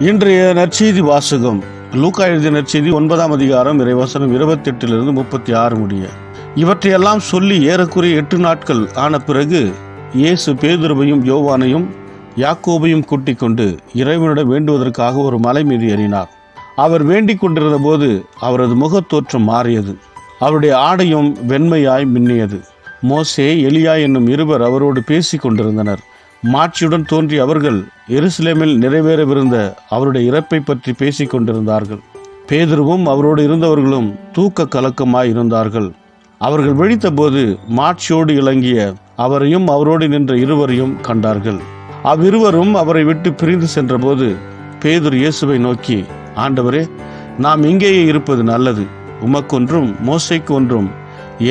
இன்றைய நற்செய்தி வாசகம் லூக்கா எழுதிய நற்செய்தி 9ஆம் அதிகாரம் இறைவசனம் 28 36 முடிய. இவற்றையெல்லாம் சொல்லி ஏறக்குறைய 8 நாட்கள் ஆன பிறகு இயேசு பேதுருவையும் யோவானையும் யாக்கோபையும் கூட்டிக் கொண்டு இறைவனிடம் வேண்டுவதற்காக ஒரு மலை மீது ஏறினார். அவர் வேண்டிக் கொண்டிருந்த போது அவரது முகத்தோற்றம் மாறியது. அவருடைய ஆடையும் வெண்மையாய் மின்னியது. மோசே, எலியா என்னும் இருவர் அவரோடு பேசிக் கொண்டிருந்தனர். மாட்சியுடன் தோன்றிய அவர்கள் எருசலேமில் நிறைவேறவிருந்த அவருடைய இறப்பை பற்றி பேசிக் கொண்டிருந்தார்கள். பேதுருவும் அவரோடு இருந்தவர்களும் தூக்க கலக்கமாய் இருந்தார்கள். அவர்கள் விழித்த போது மாட்சியோடு இலங்கிய அவரையும் அவரோடு நின்ற இருவரையும் கண்டார்கள். அவ்விருவரும் அவரை விட்டு பிரிந்து சென்றபோது பேதுரு இயேசுவை நோக்கி, ஆண்டவரே, நாம் இங்கேயே இருப்பது நல்லது. உமக்கொன்றும் மோசேக்கு ஒன்றும்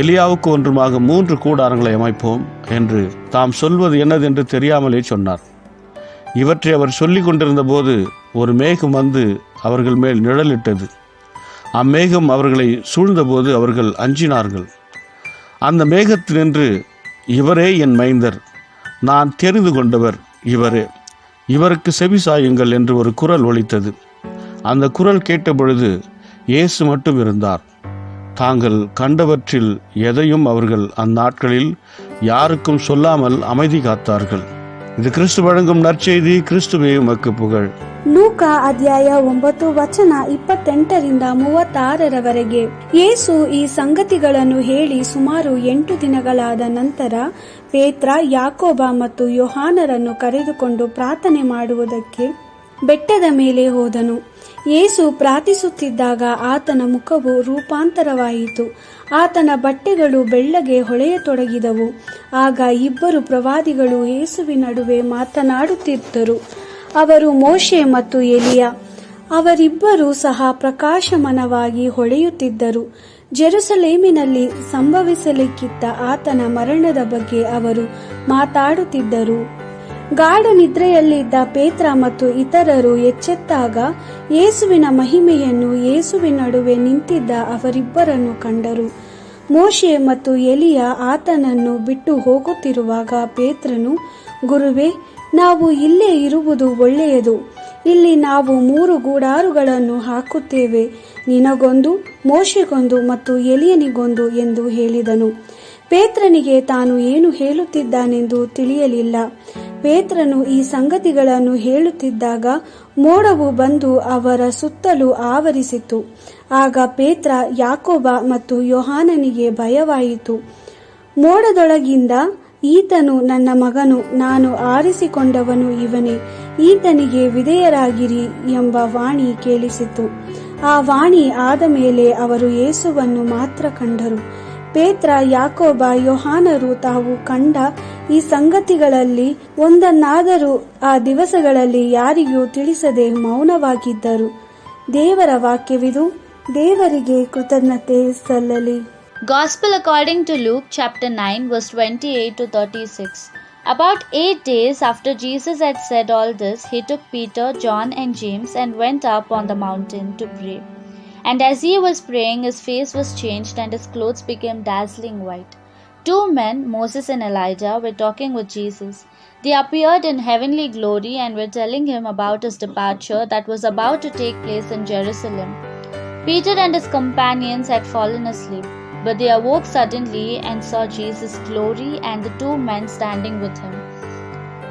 எலியாவுக்கு ஒன்றுமாக 3 கூடாரங்களை அமைப்போம் என்று தாம் சொல்வது என்னதென்று தெரியாமலே சொன்னார். இவற்றை அவர் சொல்லிக் கொண்டிருந்த போது ஒரு மேகம் வந்து அவர்கள் மேல் நிழலிட்டது. அம்மேகம் அவர்களை சூழ்ந்தபோது அவர்கள் அஞ்சினார்கள். அந்த மேகத்தினின்று, இவரே என் மைந்தர், நான் தெரிந்து கொண்டவர் இவரே, இவருக்கு செவிசாயுங்கள் என்று ஒரு குரல் ஒலித்தது. அந்த குரல் கேட்டபொழுது இயேசு மட்டும் இருந்தார். தாங்கள் கண்டவற்றில் எதையும் அவர்கள் அந்நாட்களில் யாருக்கும் சொல்லாமல் அமைதி காத்தார்கள். இது கிறிஸ்து வழங்கும் நற்செய்தி. கிறிஸ்துவே உமக்கு புகழ். ಲೂಕ ಅಧ್ಯಾಯ 9 ವಚನ 28-36 ಯೇಸು ಈ ಸಂಗತಿಗಳನ್ನು ಹೇಳಿ ಸುಮಾರು 8 ದಿನಗಳಾದ ನಂತರ ಪೇತ್ರ, ಯಾಕೋಬ ಮತ್ತು ಯೋಹಾನರನ್ನು ಕರೆದುಕೊಂಡು ಪ್ರಾರ್ಥನೆ ಮಾಡುವುದಕ್ಕೆ ಬೆಟ್ಟದ ಮೇಲೆ ಹೋದನು. ಯೇಸು ಪ್ರಾರ್ಥಿಸುತ್ತಿದ್ದಾಗ ಆತನ ಮುಖವು ರೂಪಾಂತರವಾಯಿತು. ಆತನ ಬಟ್ಟೆಗಳು ಬೆಳ್ಳಗೆ ಹೊಳೆಯತೊಡಗಿದವು. ಆಗ 2 ಪ್ರವಾದಿಗಳು ಯೇಸುವಿನ ನಡುವೆ ಮಾತನಾಡುತ್ತಿದ್ದರು. ಅವರು ಮೋಶೆ ಮತ್ತು ಎಲಿಯ. ಅವರಿಬ್ಬರೂ ಸಹ ಪ್ರಕಾಶಮಾನವಾಗಿ ಹೊಳೆಯುತ್ತಿದ್ದರು. ಜೆರುಸಲೇಮಿನಲ್ಲಿ ಸಂಭವಿಸಲಿಕ್ಕಿದ್ದ ಆತನ ಮರಣದ ಬಗ್ಗೆ ಅವರು ಮಾತಾಡುತ್ತಿದ್ದರು. ಗಾಢ ನಿದ್ರೆಯಲ್ಲಿದ್ದ ಪೇತ್ರ ಮತ್ತು ಇತರರು ಎಚ್ಚೆತ್ತಾಗ ಯೇಸುವಿನ ಮಹಿಮೆಯನ್ನು ಯೇಸುವಿನ ನಡುವೆ ನಿಂತಿದ್ದ ಅವರಿಬ್ಬರನ್ನು ಕಂಡರು. ಮೋಶೆ ಮತ್ತು ಎಲಿಯ ಆತನನ್ನು ಬಿಟ್ಟು ಹೋಗುತ್ತಿರುವಾಗ ಪೇತ್ರನು, ಗುರುವೇ, ನಾವು ಇಲ್ಲೇ ಇರುವುದು ಒಳ್ಳೆಯದು. ಇಲ್ಲಿ ನಾವು 3 ಗೂಡಾರುಗಳನ್ನು ಹಾಕುತ್ತೇವೆ, ನಿನಗೊಂದು, ಮೋಶೆಗೊಂದು ಮತ್ತು ಎಲಿಯನಿಗೊಂದು ಎಂದು ಹೇಳಿದನು. ಪೇತ್ರನಿಗೆ ತಾನು ಏನು ಹೇಳುತ್ತಿದ್ದಾನೆಂದು ತಿಳಿಯಲಿಲ್ಲ. ಪೇತ್ರನು ಈ ಸಂಗತಿಗಳನ್ನು ಹೇಳುತ್ತಿದ್ದಾಗ ಮೋಡವು ಬಂದು ಅವರ ಸುತ್ತಲೂ ಆವರಿಸಿತು. ಆಗ ಪೇತ್ರ, ಯಾಕೋಬ ಮತ್ತು ಯೋಹಾನನಿಗೆ ಭಯವಾಯಿತು. ಮೋಡದೊಳಗಿಂದ, ಈತನು ನನ್ನ ಮಗನು, ನಾನು ಆರಿಸಿಕೊಂಡವನು ಇವನೇ, ಈತನಿಗೆ ವಿಧೇಯರಾಗಿರಿ ಎಂಬ ವಾಣಿ ಕೇಳಿಸಿತು. ಆ ವಾಣಿ ಆದ ಮೇಲೆ ಅವರು ಯೇಸುವನ್ನು ಮಾತ್ರ ಕಂಡರು. ಪೇತ್ರ, ಯಾಕೋಬ, ಯೋಹಾನರು ತಾವು ಕಂಡ ಈ ಸಂಗತಿಗಳಲ್ಲಿ ಒಂದನ್ನಾದರೂ ಆ ದಿವಸಗಳಲ್ಲಿ ಯಾರಿಗೂ ತಿಳಿಸದೆ ಮೌನವಾಗಿದ್ದರು. ದೇವರ ವಾಕ್ಯವಿದು. ದೇವರಿಗೆ ಕೃತಜ್ಞತೆ ಸಲ್ಲಲಿ. Gospel according to Luke chapter 9 verse 28-36. About 8 days after Jesus had said all this, he took Peter, John and James and went up on the mountain to pray. And as he was praying, his face was changed and his clothes became dazzling white. 2 men, Moses and Elijah, were talking with Jesus. They appeared in heavenly glory and were telling him about his departure that was about to take place in Jerusalem. Peter and his companions had fallen asleep, but they awoke suddenly and saw Jesus' glory and the 2 men standing with him.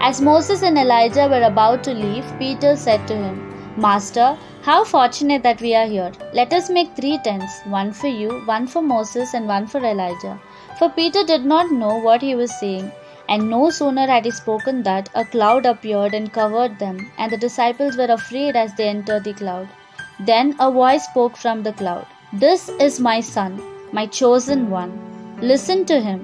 As Moses and Elijah were about to leave, Peter said to him, Master, how fortunate that we are here. Let us make 3 tents, one for you, one for Moses, and one for Elijah. For Peter did not know what he was saying, and no sooner had he spoken that a cloud appeared and covered them, and the disciples were afraid as they entered the cloud. Then a voice spoke from the cloud, This is my son, my chosen one. Listen to him.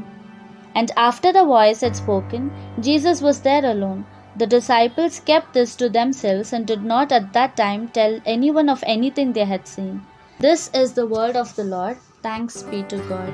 And after the voice had spoken, Jesus was there alone. The disciples kept this to themselves and did not at that time tell anyone of anything they had seen. This is the word of the Lord. Thanks be to God.